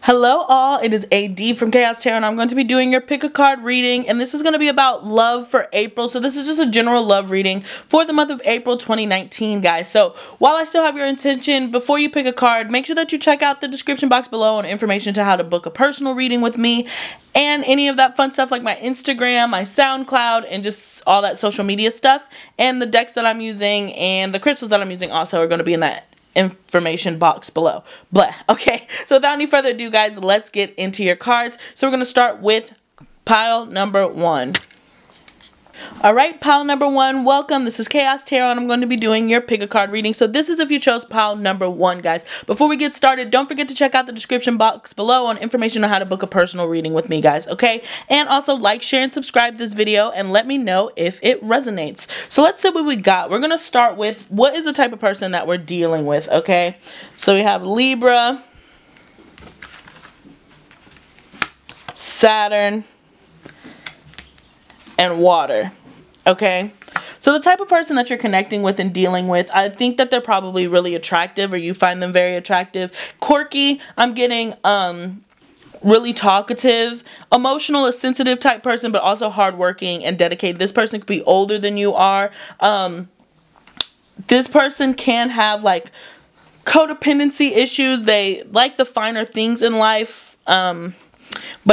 Hello all, it is AD from kayxztarot and I'm going to be doing your pick a card reading, and this is going to be about love for April. So this is just a general love reading for the month of April 2019, guys. So while I still have your intention, before you pick a card, make sure that you check out the description box below on information to how to book a personal reading with me and any of that fun stuff like my Instagram, my SoundCloud, and just all that social media stuff. And the decks that I'm using and the crystals that I'm using also are going to be in that information box below. Blah. Okay, so without any further ado, guys, let's get into your cards. So we're going to start with pile number 1. Alright, pile number 1, welcome. This is kayxztarot and I'm going to be doing your pick a card reading. So this is if you chose pile number 1, guys. Before we get started, don't forget to check out the description box below on information on how to book a personal reading with me, guys, okay? And also like, share, and subscribe this video and let me know if it resonates. So let's see what we got. We're going to start with what is the type of person that we're dealing with, okay? So we have Libra, Saturn, and water. Okay, so the type of person that you're connecting with and dealing with, I think that they're probably really attractive, or you find them very attractive. Quirky, I'm getting really talkative, emotional, a sensitive type person, but also hardworking and dedicated. This person could be older than you are. This person can have like codependency issues. They like the finer things in life, but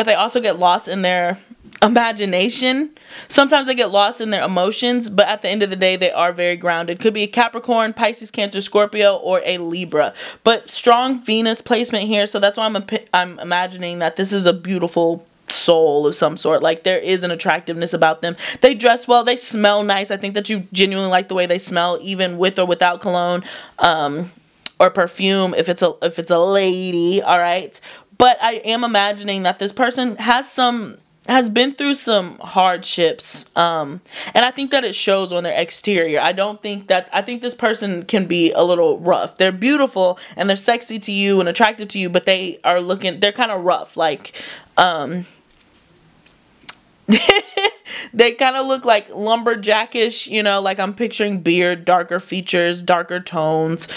they also get lost in their imagination. Sometimes they get lost in their emotions, but at the end of the day, they are very grounded. Could be a Capricorn, Pisces, Cancer, Scorpio, or a Libra. But strong Venus placement here, so that's why I'm imagining that this is a beautiful soul of some sort. Like, there is an attractiveness about them. They dress well, they smell nice. I think that you genuinely like the way they smell, even with or without cologne or perfume, if it's a lady. All right, but I am imagining that this person has been through some hardships, and I think that it shows on their exterior. I think this person can be a little rough. They're beautiful and they're sexy to you and attractive to you, but they're kind of rough, like they kind of look like lumberjackish, you know, like I'm picturing beard, darker features, darker tones,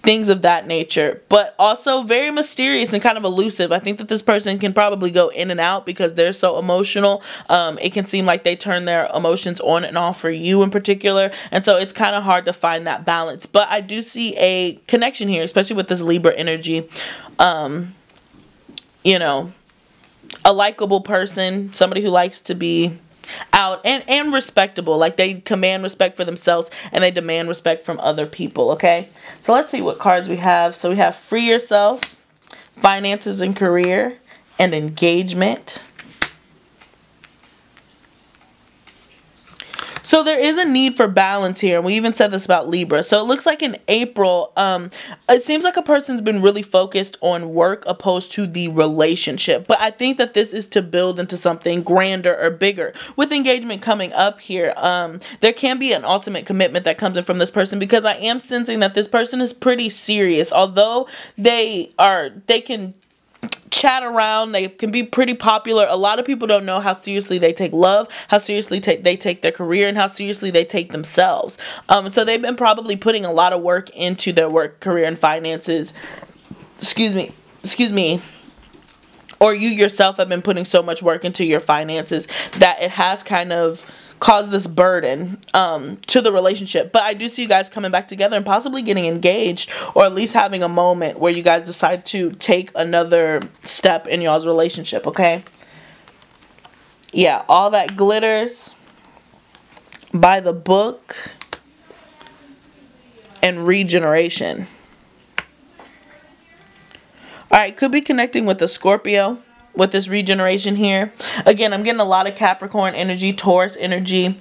things of that nature, but also very mysterious and kind of elusive. I think that this person can probably go in and out because they're so emotional. It can seem like they turn their emotions on and off for you in particular, and so it's kind of hard to find that balance. But I do see a connection here, especially with this Libra energy. You know, a likable person, somebody who likes to be out and respectable. Like, they command respect for themselves and they demand respect from other people. Okay, so let's see what cards we have. So we have free yourself, finances and career, and engagement. So there is a need for balance here. We even said this about Libra. So it looks like in April, it seems like a person's been really focused on work opposed to the relationship. But I think that this is to build into something grander or bigger. With engagement coming up here, there can be an ultimate commitment that comes in from this person, because I am sensing that this person is pretty serious. Although they can chat around, they can be pretty popular, a lot of people don't know how seriously they take love, how seriously they take their career, and how seriously they take themselves. So they've been probably putting a lot of work into their work, career, and finances. Excuse me. Or you yourself have been putting so much work into your finances that it has kind of caused this burden to the relationship. But I do see you guys coming back together and possibly getting engaged, or at least having a moment where you guys decide to take another step in y'all's relationship. Okay, yeah, all that glitters, by the book, and regeneration. Alright, could be connecting with a Scorpio with this regeneration here. Again, I'm getting a lot of Capricorn energy, Taurus energy.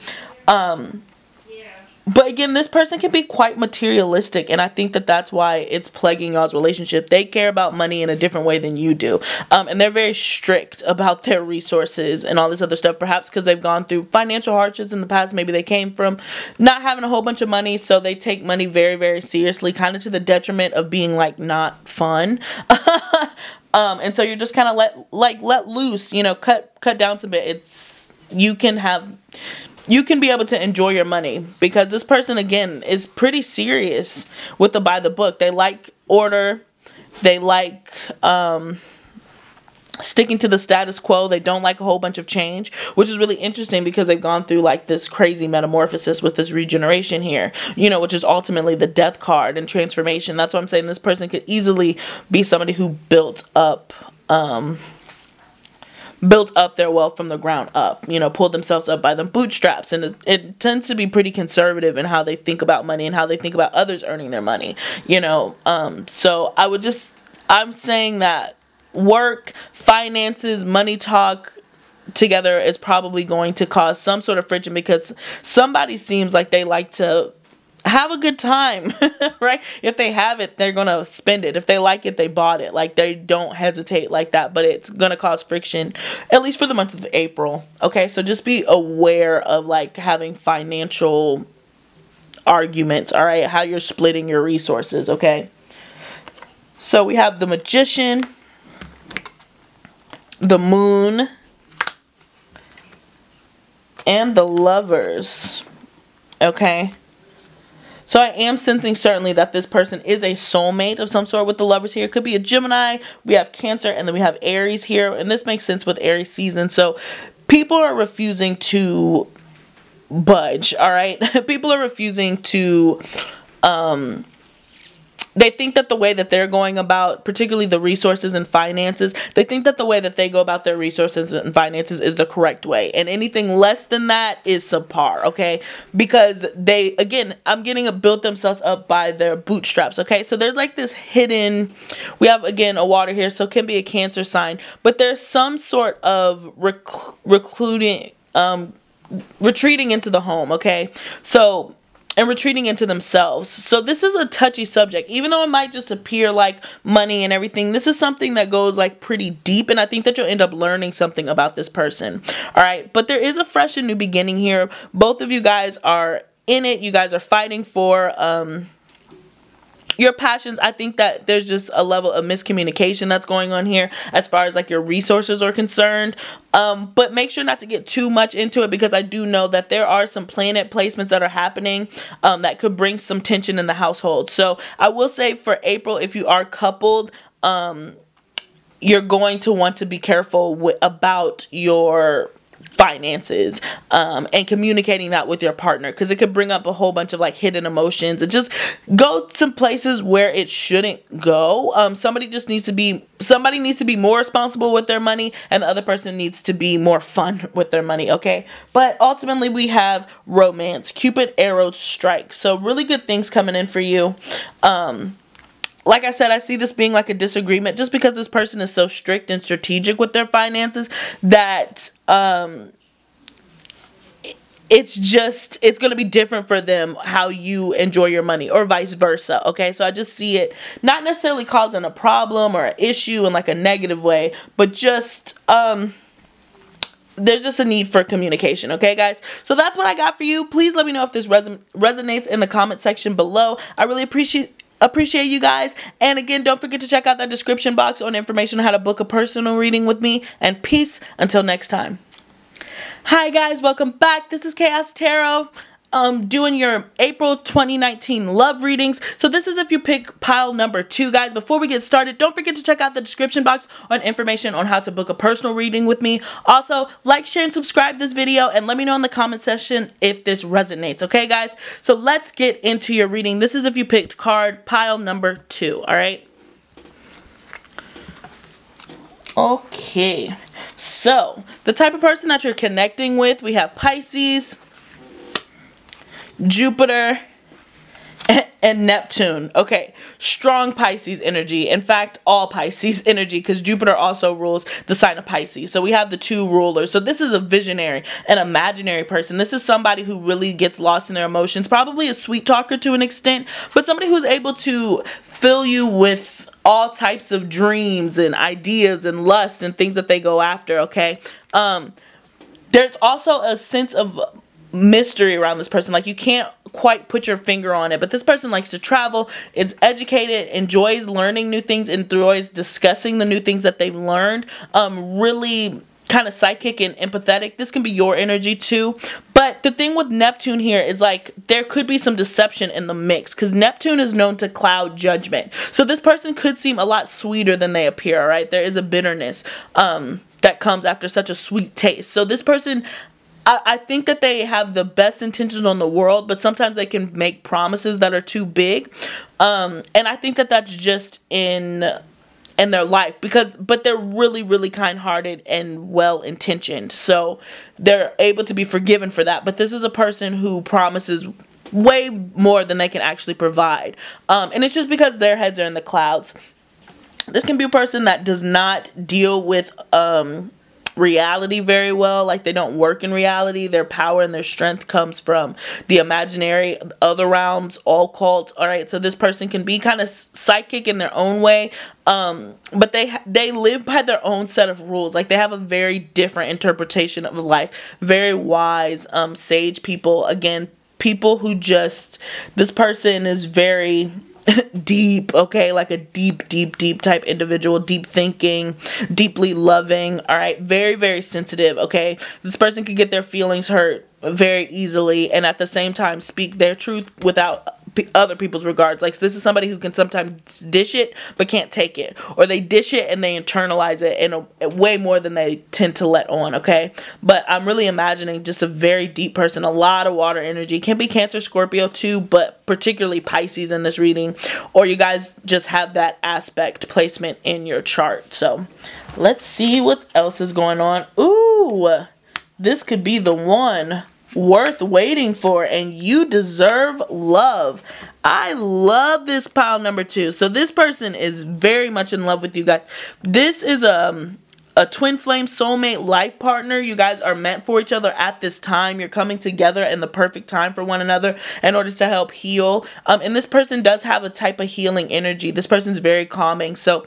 But again, this person can be quite materialistic, and I think that that's why it's plaguing y'all's relationship. They care about money in a different way than you do. And they're very strict about their resources and all this other stuff, perhaps because they've gone through financial hardships in the past. Maybe they came from not having a whole bunch of money, so they take money very, very seriously, kind of to the detriment of being like not fun. And so you're just kind of let loose, you know, cut down some bit. You can be able to enjoy your money, because this person, again, is pretty serious with the by the book. They like order. They like sticking to the status quo. They don't like a whole bunch of change, which is really interesting because they've gone through like this crazy metamorphosis with this regeneration here, you know, which is ultimately the death card and transformation. That's why I'm saying this person could easily be somebody who built up their wealth from the ground up, you know, pulled themselves up by the bootstraps. And it tends to be pretty conservative in how they think about money and how they think about others earning their money, you know. So I'm saying that work, finances, money talk together is probably going to cause some sort of friction because somebody seems like they like to have a good time, right? If they have it, they're going to spend it. If they like it, they bought it. Like, they don't hesitate like that, but it's going to cause friction, at least for the month of April. Okay, so just be aware of like having financial arguments, all right? How you're splitting your resources, okay? So we have the Magician, the Moon, and the Lovers. Okay, so I am sensing certainly that this person is a soulmate of some sort with the Lovers here. It could be a Gemini. We have Cancer, and then we have Aries here, and this makes sense with Aries season. So people are refusing to budge, all right? People are refusing to they think that the way that they're going about, particularly the resources and finances, they think that the way that they go about their resources and finances is the correct way. And anything less than that is subpar, okay? Because they, again, I'm getting built themselves up by their bootstraps, okay? So there's like this hidden, we have, again, a water here, so it can be a Cancer sign. But there's some sort of retreating into the home, okay? So, and retreating into themselves. So this is a touchy subject. Even though it might just appear like money and everything, this is something that goes like pretty deep, and I think that you'll end up learning something about this person. All right, but there is a fresh and new beginning here. Both of you guys are in it. You guys are fighting for your passions. I think that there's just a level of miscommunication that's going on here as far as like your resources are concerned. But make sure not to get too much into it, because I do know that there are some planet placements that are happening that could bring some tension in the household. So I will say for April, if you are coupled, you're going to want to be careful about your finances and communicating that with your partner, because it could bring up a whole bunch of like hidden emotions and just go some places where it shouldn't go. Somebody needs to be more responsible with their money, and the other person needs to be more fun with their money, okay? But ultimately we have romance, Cupid arrow strike. So really good things coming in for you. Like I said, I see this being like a disagreement just because this person is so strict and strategic with their finances that it's going to be different for them how you enjoy your money, or vice versa, okay? So I just see it not necessarily causing a problem or an issue in like a negative way, but just there's just a need for communication, okay guys? So that's what I got for you. Please let me know if this resonates in the comment section below. I really appreciate you guys. And again, don't forget to check out that description box on information on how to book a personal reading with me. And peace until next time. Hi guys, welcome back. This is kayxztarot. Doing your April 2019 love readings. So this is if you pick pile number 2, guys. Before we get started, don't forget to check out the description box on information on how to book a personal reading with me. Also, like, share, and subscribe this video, and let me know in the comment section if this resonates, okay guys? So let's get into your reading. This is if you picked card pile number 2, all right? Okay, so the type of person that you're connecting with, we have Pisces, Jupiter, and Neptune. Okay, strong Pisces energy. In fact, all Pisces energy, because Jupiter also rules the sign of Pisces. So we have the 2 rulers. So this is a visionary, an imaginary person. This is somebody who really gets lost in their emotions, probably a sweet talker to an extent, but somebody who's able to fill you with all types of dreams and ideas and lust and things that they go after, okay? There's also a sense of mystery around this person. Like, you can't quite put your finger on it, but this person likes to travel, is educated, enjoys learning new things, and enjoys discussing the new things that they've learned. Really kind of psychic and empathetic. This can be your energy too, but But the thing with Neptune here is like there could be some deception in the mix, because Neptune is known to cloud judgment. So this person could seem a lot sweeter than they appear, all right? There is a bitterness that comes after such a sweet taste. So this person, I think that they have the best intentions on the world, but sometimes they can make promises that are too big. And I think that that's just in their life, but they're really kind-hearted and well-intentioned, so they're able to be forgiven for that. But this is a person who promises way more than they can actually provide, and it's just because their heads are in the clouds. This can be a person that does not deal with reality very well. Like, they don't work in reality. Their power and their strength comes from the imaginary, other realms, occult. All right, so this person can be kind of psychic in their own way, but they live by their own set of rules. Like, they have a very different interpretation of life. Very wise, sage people. Again, people who just, this person is very deep, okay, like a deep type individual, deep thinking, deeply loving, all right, very sensitive, okay. This person can get their feelings hurt very easily, and at the same time speak their truth without other people's regards. Like, this is somebody who can sometimes dish it but can't take it, or they dish it and they internalize it in a way more than they tend to let on, okay. But I'm really imagining just a very deep person, a lot of water energy. Can be Cancer, Scorpio too, but particularly Pisces in this reading, or you guys just have that aspect placement in your chart. So let's see what else is going on. Ooh, this could be the one worth waiting for, and you deserve love. I love this pile number 2. So this person is very much in love with you guys. This is a twin flame soulmate life partner. You guys are meant for each other at this time. You're coming together in the perfect time for one another in order to help heal. And this person does have a type of healing energy. This person's very calming. So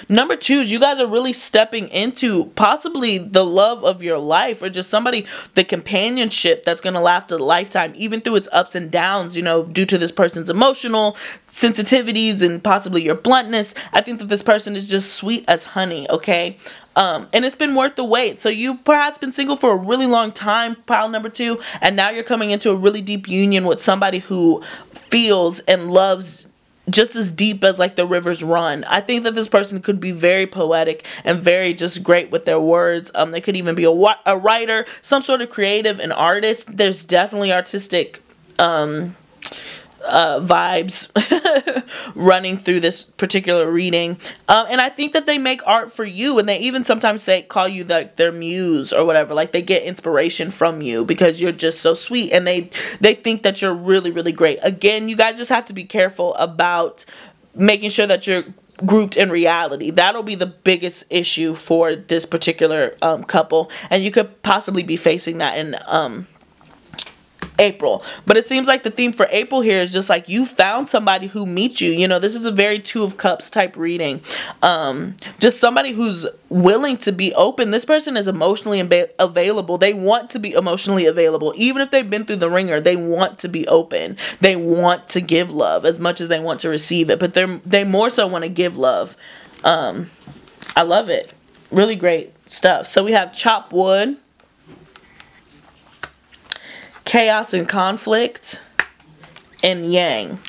number 2s, you guys are really stepping into possibly the love of your life, or just somebody, the companionship that's going to last a lifetime, even through its ups and downs, you know, due to this person's emotional sensitivities and possibly your bluntness. I think that this person is just sweet as honey, okay? And it's been worth the wait. So you've perhaps been single for a really long time, pile number 2, and now you're coming into a really deep union with somebody who feels and loves just as deep as like the rivers run. I think that this person could be very poetic and very just great with their words. They could even be a writer, some sort of creative, an artist. There's definitely artistic vibes running through this particular reading, and I think that they make art for you, and they even sometimes call you their muse or whatever. Like, they get inspiration from you because you're just so sweet, and they think that you're really great. Again, you guys just have to be careful about making sure that you're grouped in reality. That'll be the biggest issue for this particular couple, and you could possibly be facing that in April. But it seems like the theme for April here is just like you found somebody who meets you. You know, this is a very 2 of Cups type reading. Just somebody who's willing to be open. This person is emotionally available. They want to be emotionally available. Even if they've been through the ringer, they want to be open. They want to give love as much as they want to receive it. But they more so want to give love. I love it. Really great stuff. So we have chop wood, chaos and conflict, and yang.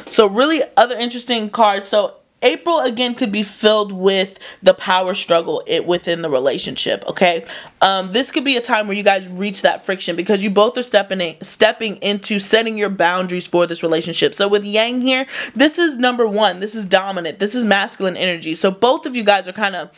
So really other interesting cards. So April again could be filled with the power struggle within the relationship, okay? This could be a time where you guys reach that friction because you both are stepping into setting your boundaries for this relationship. So with yang here, this is number 1. This is dominant. This is masculine energy. So both of you guys are kind of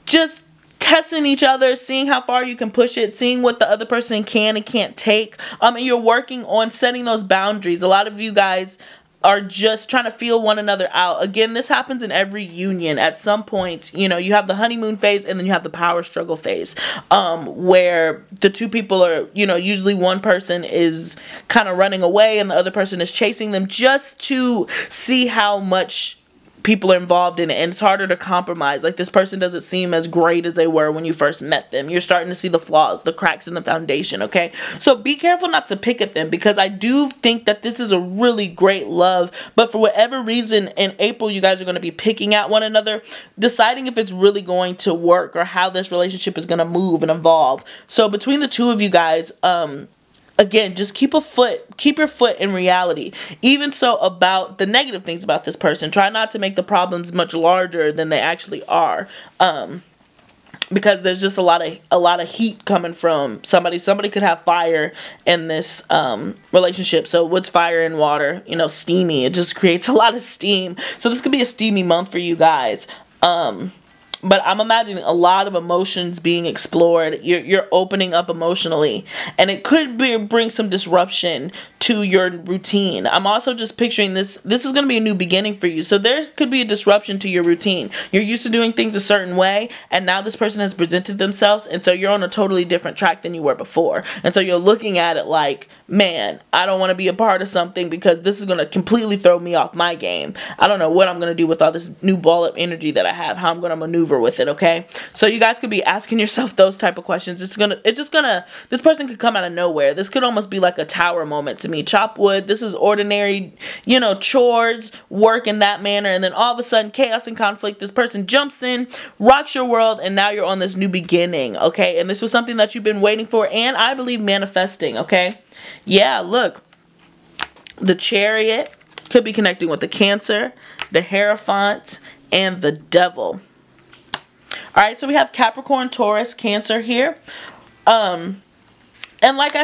just testing each other, seeing how far you can push it, seeing what the other person can and can't take. And you're working on setting those boundaries. A lot of you guys are just trying to feel one another out. Again, this happens in every union. At some point, you know, you have the honeymoon phase and then you have the power struggle phase, where the 2 people are, you know, usually one person is kind of running away and the other person is chasing them just to see how much people are involved in it, and it's harder to compromise. Like, this person doesn't seem as great as they were when you first met them. You're starting to see the flaws, the cracks in the foundation, okay? So be careful not to pick at them, because I do think that this is a really great love, but for whatever reason in April you guys are going to be picking at one another, deciding if it's really going to work or how this relationship is going to move and evolve. So between the two of you guys, again, just keep your foot in reality. Even so, about the negative things about this person, try not to make the problems much larger than they actually are. Because there's just a lot of heat coming from somebody. Somebody could have fire in this relationship. So what's fire and water? You know, steamy. It just creates a lot of steam. So this could be a steamy month for you guys. But I'm imagining a lot of emotions being explored. You're opening up emotionally. And it could bring some disruption to your routine. I'm also just picturing this. This is going to be a new beginning for you. So there could be a disruption to your routine. You're used to doing things a certain way, and now this person has presented themselves, and so you're on a totally different track than you were before. And so you're looking at it like, man, I don't want to be a part of something because this is going to completely throw me off my game. I don't know what I'm going to do with all this new ball of energy that I have, how I'm going to maneuver with it, okay? So you guys could be asking yourself those type of questions. This person could come out of nowhere. This could almost be like a tower moment to me. Chop wood. This is ordinary, you know, chores, work in that manner, and then all of a sudden, chaos and conflict. This person jumps in, rocks your world, and now you're on this new beginning, okay? And this was something that you've been waiting for, and I believe manifesting, okay? Yeah, look, the Chariot could be connecting with the Cancer, the Hierophant, and the Devil. All right, so we have Capricorn, Taurus, Cancer here. And like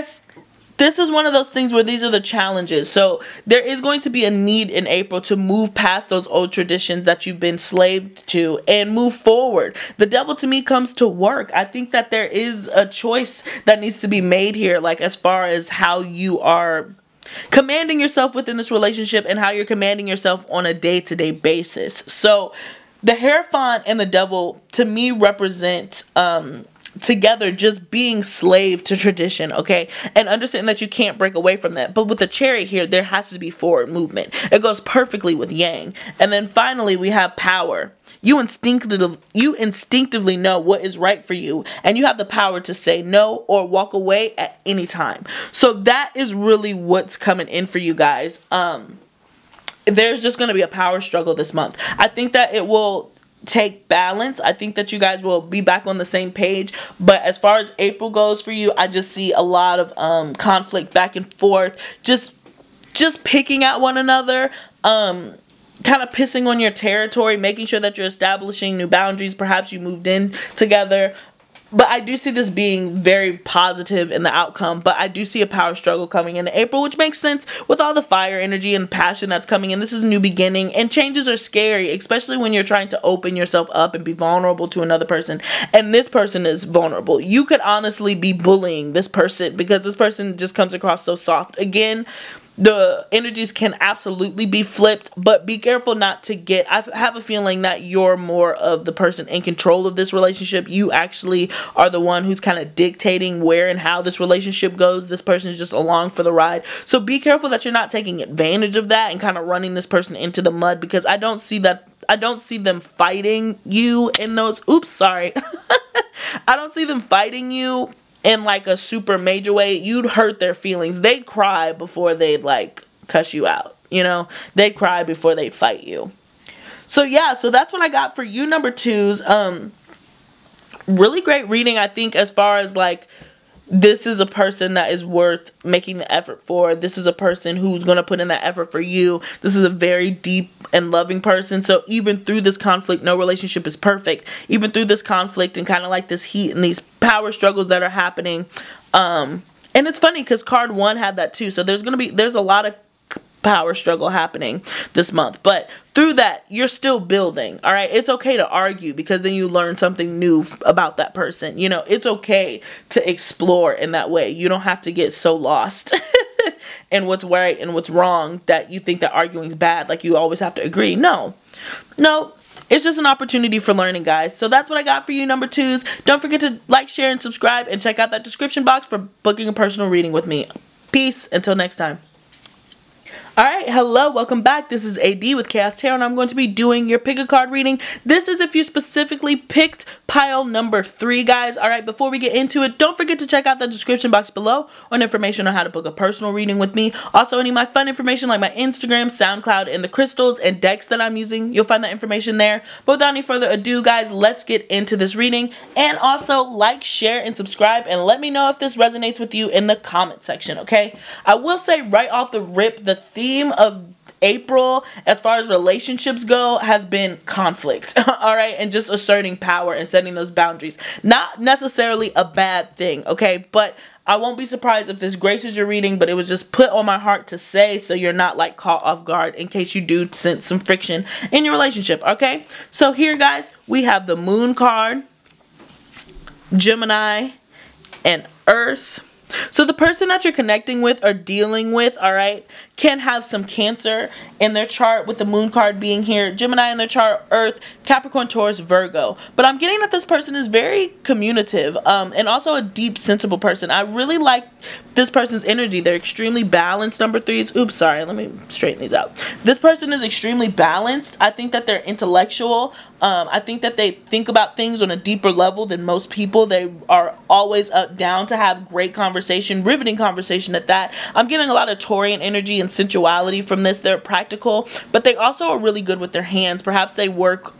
this is one of those things where these are the challenges. So there is going to be a need in April to move past those old traditions that you've been slaved to and move forward. The Devil to me comes to work. I think that there is a choice that needs to be made here, like as far as how you are commanding yourself within this relationship and how you're commanding yourself on a day-to-day basis. So the Hierophant and the Devil to me represent together just being slave to tradition, okay? And understand that you can't break away from that. But with the Chariot here, there has to be forward movement. It goes perfectly with Yang. And then finally, we have power. You instinctively know what is right for you, and you have the power to say no or walk away at any time. So that is really what's coming in for you guys. There's just going to be a power struggle this month. I think that it will take balance. I think that you guys will be back on the same page, but as far as April goes for you, I just see a lot of conflict back and forth, just picking at one another, kind of pissing on your territory, making sure that you're establishing new boundaries. Perhaps you moved in together. But I do see this being very positive in the outcome. But I do see a power struggle coming in April, which makes sense with all the fire energy and passion that's coming in. This is a new beginning, and changes are scary, especially when you're trying to open yourself up and be vulnerable to another person. And this person is vulnerable. You could honestly be bullying this person because this person just comes across so soft. Again, the energies can absolutely be flipped, but be careful not to get, I have a feeling that you're more of the person in control of this relationship. You actually are the one who's kind of dictating where and how this relationship goes. This person is just along for the ride. So be careful that you're not taking advantage of that and kind of running this person into the mud, because I don't see that. I don't see them fighting you in those, I don't see them fighting you in like a super major way. You'd hurt their feelings. They'd cry before they'd like cuss you out, you know? They'd cry before they'd fight you. So yeah, so that's what I got for you, number twos. Really great reading, I think, as far as like, this is a person that is worth making the effort for. This is a person who's going to put in that effort for you. This is a very deep and loving person. So even through this conflict, no relationship is perfect. Even through this conflict and kind of like this heat and these power struggles that are happening. And it's funny because card 1 had that too. So there's a lot of power struggle happening this month, but through that you're still building. All right, it's okay to argue because then you learn something new about that person. You know, it's okay to explore in that way. You don't have to get so lost in what's right and what's wrong that you think that arguing is bad, like you always have to agree. No, it's just an opportunity for learning, guys. So that's what I got for you, number twos. Don't forget to like, share, and subscribe, and check out that description box for booking a personal reading with me. Peace until next time. Alright, hello, welcome back. This is AD with kayxztarot, and I'm going to be doing your pick a card reading. This is if you specifically picked pile number 3, guys. Alright, before we get into it, don't forget to check out the description box below on information on how to book a personal reading with me. Also, any of my fun information like my Instagram, SoundCloud, and the crystals and decks that I'm using. You'll find that information there. But without any further ado, guys, let's get into this reading. And also, like, share, and subscribe, and let me know if this resonates with you in the comment section, okay? I will say right off the rip, the theme of April as far as relationships go has been conflict. All right, and just asserting power and setting those boundaries. Not necessarily a bad thing, okay? But I won't be surprised if this graces your reading, but it was just put on my heart to say so you're not like caught off guard in case you do sense some friction in your relationship, okay? So here, guys, we have the Moon card, Gemini, and Earth. So the person that you're connecting with or dealing with, all right, can have some Cancer in their chart, with the Moon card being here, Gemini in their chart, Earth, Capricorn, Taurus, Virgo. But I'm getting that this person is very communicative and also a deep, sensible person. I really like this person's energy. They're extremely balanced, number 3s. Oops, sorry, let me straighten these out. This person is extremely balanced. I think that they're intellectual. I think that they think about things on a deeper level than most people. They are always down to have great conversation, riveting conversation at that. I'm getting a lot of Taurian energy and sensuality from this. They're practical, but they also are really good with their hands. Perhaps they work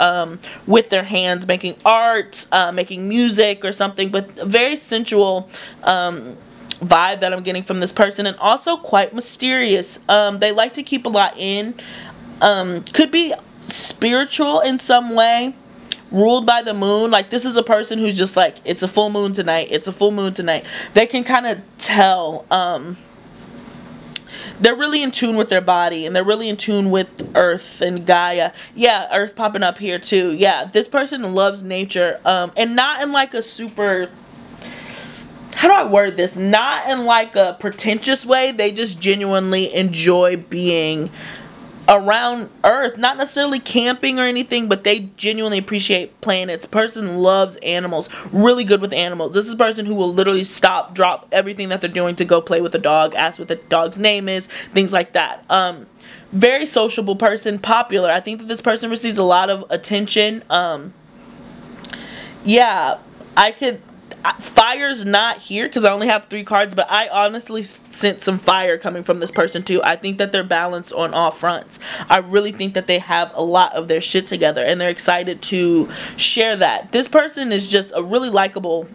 with their hands, making art, making music or something, but very sensual vibe that I'm getting from this person, and also quite mysterious. They like to keep a lot in. Could be spiritual in some way, ruled by the moon. Like, this is a person who's just like, it's a full moon tonight, it's a full moon tonight. They can kind of tell. They're really in tune with their body, and they're really in tune with Earth and Gaia. Yeah, Earth popping up here too. Yeah, this person loves nature, and not in like a super, how do I word this? Not in like a pretentious way. They just genuinely enjoy being around Earth, not necessarily camping or anything, but they genuinely appreciate planets. Person loves animals, really good with animals. This is a person who will literally stop, drop everything that they're doing to go play with a dog, ask what the dog's name is, things like that. Very sociable person, popular. I think that this person receives a lot of attention. Yeah, fire's not here because I only have 3 cards, but I honestly sense some fire coming from this person too. I think that they're balanced on all fronts. I really think that they have a lot of their shit together, and they're excited to share that. This person is just a really likable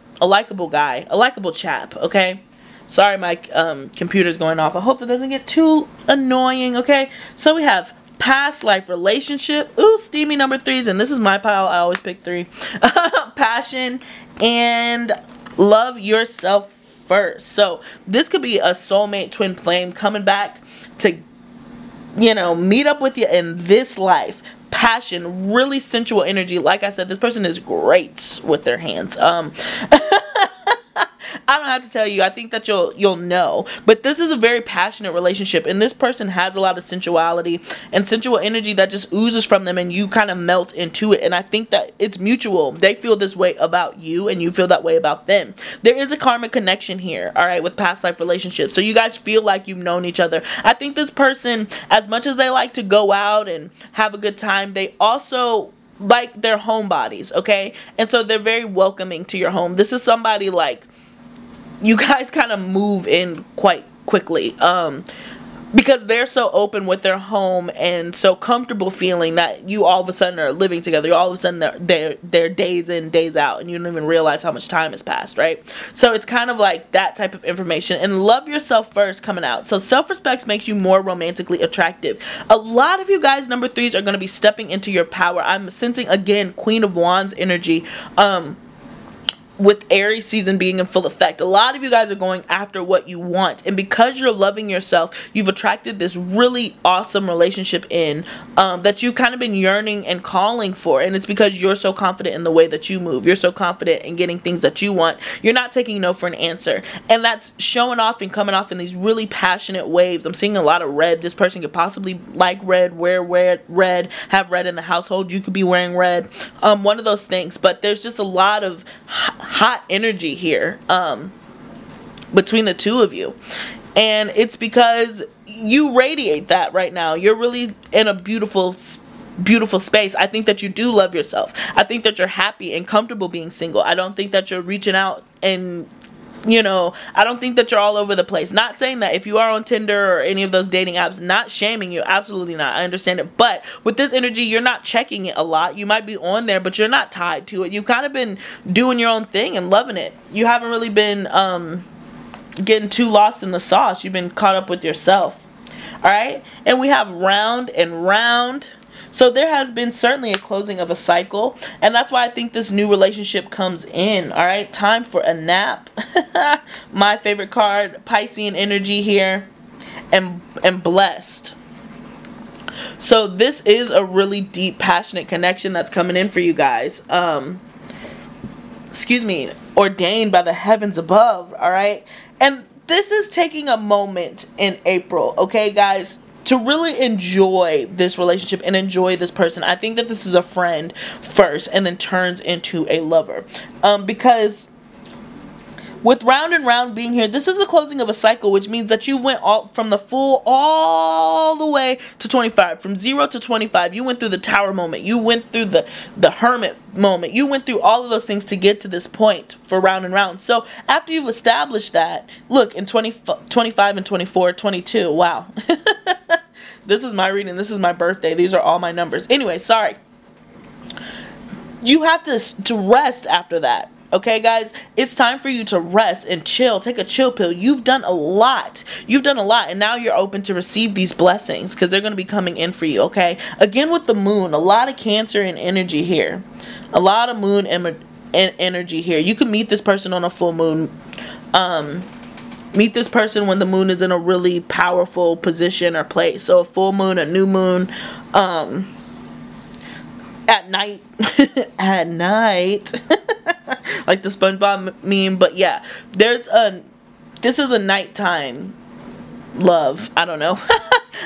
guy, a likable chap, okay? Sorry, my computer's going off. I hope that doesn't get too annoying, okay? So we have past life relationship. Ooh, steamy number 3s, and this is my pile. I always pick 3. Passion and love yourself first. So this could be a soulmate, twin flame coming back to, you know, meet up with you in this life. Passion, really sensual energy. Like I said, this person is great with their hands. I don't have to tell you. I think that you'll know. But this is a very passionate relationship, and this person has a lot of sensuality and sensual energy that just oozes from them, and you kind of melt into it. And I think that it's mutual. They feel this way about you, and you feel that way about them. There is a karmic connection here, all right, with past life relationships. So you guys feel like you've known each other. I think this person, as much as they like to go out and have a good time, they also like their homebodies, okay? And so they're very welcoming to your home. This is somebody like, you guys kind of move in quite quickly because they're so open with their home and so comfortable feeling that you all of a sudden are living together. All of a sudden they're days in, days out, and you don't even realize how much time has passed, right? So it's kind of like that type of information. And love yourself first coming out. So self-respect makes you more romantically attractive. A lot of you guys, number 3s, are going to be stepping into your power. I'm sensing, again, Queen of Wands energy. With Aries season being in full effect, a lot of you guys are going after what you want, and because you're loving yourself, you've attracted this really awesome relationship in that you've kind of been yearning and calling for. And it's because you're so confident in the way that you move. You're so confident in getting things that you want. You're not taking no for an answer, and that's showing off and coming off in these really passionate waves. I'm seeing a lot of red. This person could possibly like red, wear red, have red in the household. You could be wearing red, one of those things. But there's just a lot of hot energy here between the two of you. And it's because you radiate that right now. You're really in a beautiful space. I think that you do love yourself. I think that you're happy and comfortable being single. I don't think that you're reaching out and, you know, I don't think that you're all over the place. Not saying that if you are on Tinder or any of those dating apps, not shaming you. Absolutely not. I understand it. But with this energy, you're not checking it a lot. You might be on there, but you're not tied to it. You've kind of been doing your own thing and loving it. You haven't really been getting too lost in the sauce. You've been caught up with yourself. Alright? And we have round and round. So there has been certainly a closing of a cycle, and that's why I think this new relationship comes in. All right, time for a nap. My favorite card, Piscean energy here, and blessed. So this is a really deep, passionate connection that's coming in for you guys. Excuse me, ordained by the heavens above. All right, and this is taking a moment in April. Okay, guys, to really enjoy this relationship and enjoy this person. I think that this is a friend first and then turns into a lover. Because with round and round being here, this is the closing of a cycle, which means that you went all from the full all the way to 25. From 0 to 25, you went through the tower moment. You went through the hermit moment. You went through all of those things to get to this point for round and round. So after you've established that, look, in 25 and 24, 22, wow. This is my reading. This is my birthday. These are all my numbers. Anyway, sorry. You have to rest after that. Okay, guys? It's time for you to rest and chill. Take a chill pill. You've done a lot. You've done a lot. And now you're open to receive these blessings because they're going to be coming in for you. Okay? Again, with the moon, a lot of Cancer and energy here. A lot of moon energy here. You can meet this person on a full moon. Meet this person when the moon is in a really powerful position or place. So a full moon, a new moon, at night. At night. Like the SpongeBob meme. But yeah, this is a nighttime love. I don't know.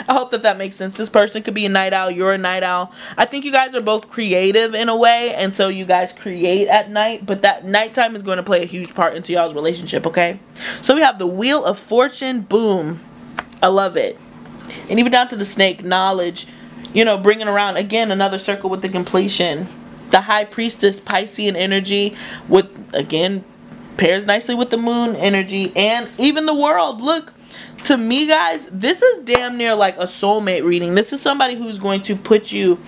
I hope that makes sense. This person could be a night owl. You're a night owl. I think you guys are both creative in a way, and so you guys create at night, but that nighttime is going to play a huge part into y'all's relationship, okay? So we have the Wheel of Fortune. Boom. I love it. And even down to the snake, knowledge, you know, bringing around, again, another circle with the completion. The High Priestess, Piscean energy, with, again, pairs nicely with the moon energy, and even the World. Look. To me, guys, this is damn near like a soulmate reading. This is somebody who's going to put you,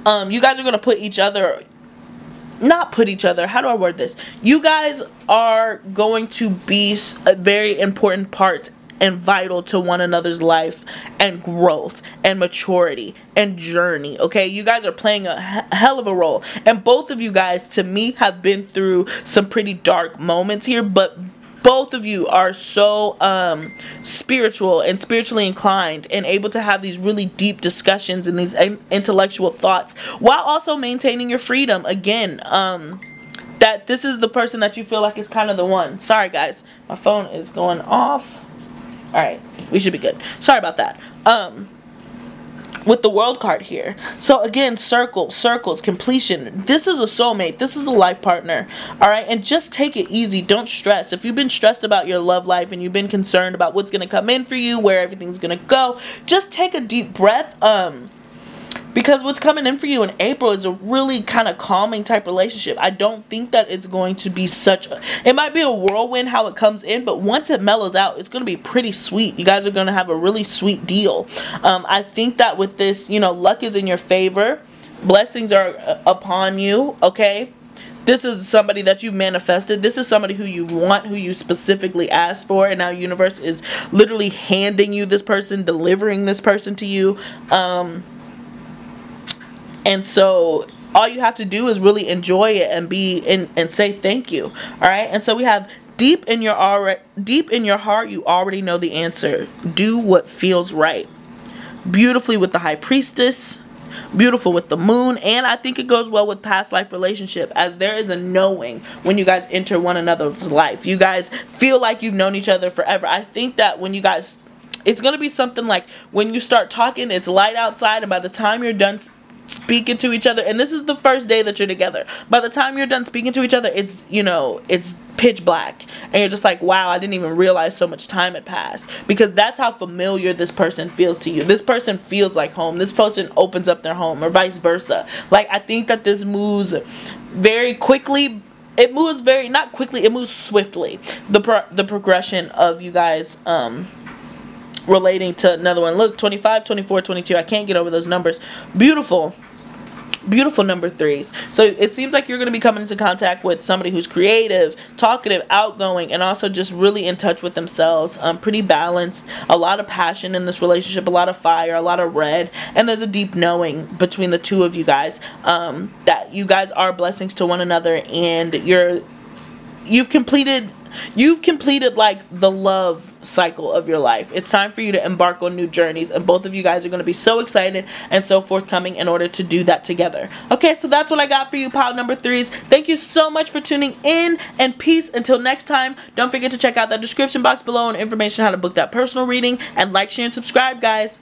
you guys are going to put each other, not put each other, how do I word this? You guys are going to be a very important part and vital to one another's life and growth and maturity and journey, okay? You guys are playing a hell of a role. And both of you guys, to me, have been through some pretty dark moments here, but both of you are so spiritual and spiritually inclined and able to have these really deep discussions and these intellectual thoughts while also maintaining your freedom. Again, that this is the person that you feel like is kind of the one. Sorry, guys. My phone is going off. Alright, we should be good. Sorry about that. With the World card here. So again, circles, completion. This is a soulmate. This is a life partner. Alright, and just take it easy. Don't stress. If you've been stressed about your love life and you've been concerned about what's going to come in for you, where everything's going to go, just take a deep breath. Because what's coming in for you in April is a really kind of calming type relationship. I don't think that it's going to be it might be a whirlwind how it comes in, but once it mellows out, it's going to be pretty sweet. You guys are going to have a really sweet deal. I think that with this, you know, luck is in your favor. Blessings are upon you, okay? This is somebody that you've manifested. This is somebody who you want, who you specifically asked for, and now universe is literally handing you this person, delivering this person to you. And so all you have to do is really enjoy it and say thank you. All right? And so we have deep in your heart, you already know the answer. Do what feels right. Beautifully with the High Priestess, beautiful with the Moon, and I think it goes well with past life relationship, as there is a knowing when you guys enter one another's life. You guys feel like you've known each other forever. I think that when you guys, it's going to be something like when you start talking, it's light outside, and by the time you're done speaking to each other, and this is the first day that you're together. By the time you're done speaking to each other, it's, you know, it's pitch black, and you're just like, wow, I didn't even realize so much time had passed, because that's how familiar this person feels to you. This person feels like home. This person opens up their home, or vice versa. Like, I think that this moves very quickly. It moves very, not quickly, it moves swiftly. The progression of you guys relating to another one. Look, 25, 24, 22. I can't get over those numbers. Beautiful. Beautiful number 3s. So it seems like you're going to be coming into contact with somebody who's creative, talkative, outgoing, and also just really in touch with themselves. Pretty balanced. A lot of passion in this relationship. A lot of fire. A lot of red. And there's a deep knowing between the two of you guys that you guys are blessings to one another, and you've completed like the love cycle of your life. It's time for you to embark on new journeys, and both of you guys are going to be so excited and so forthcoming in order to do that together. Okay, so that's what I got for you, pile number 3s. Thank you so much for tuning in, and peace until next time. Don't forget to check out the description box below and information on how to book that personal reading, and like, share, and subscribe, guys.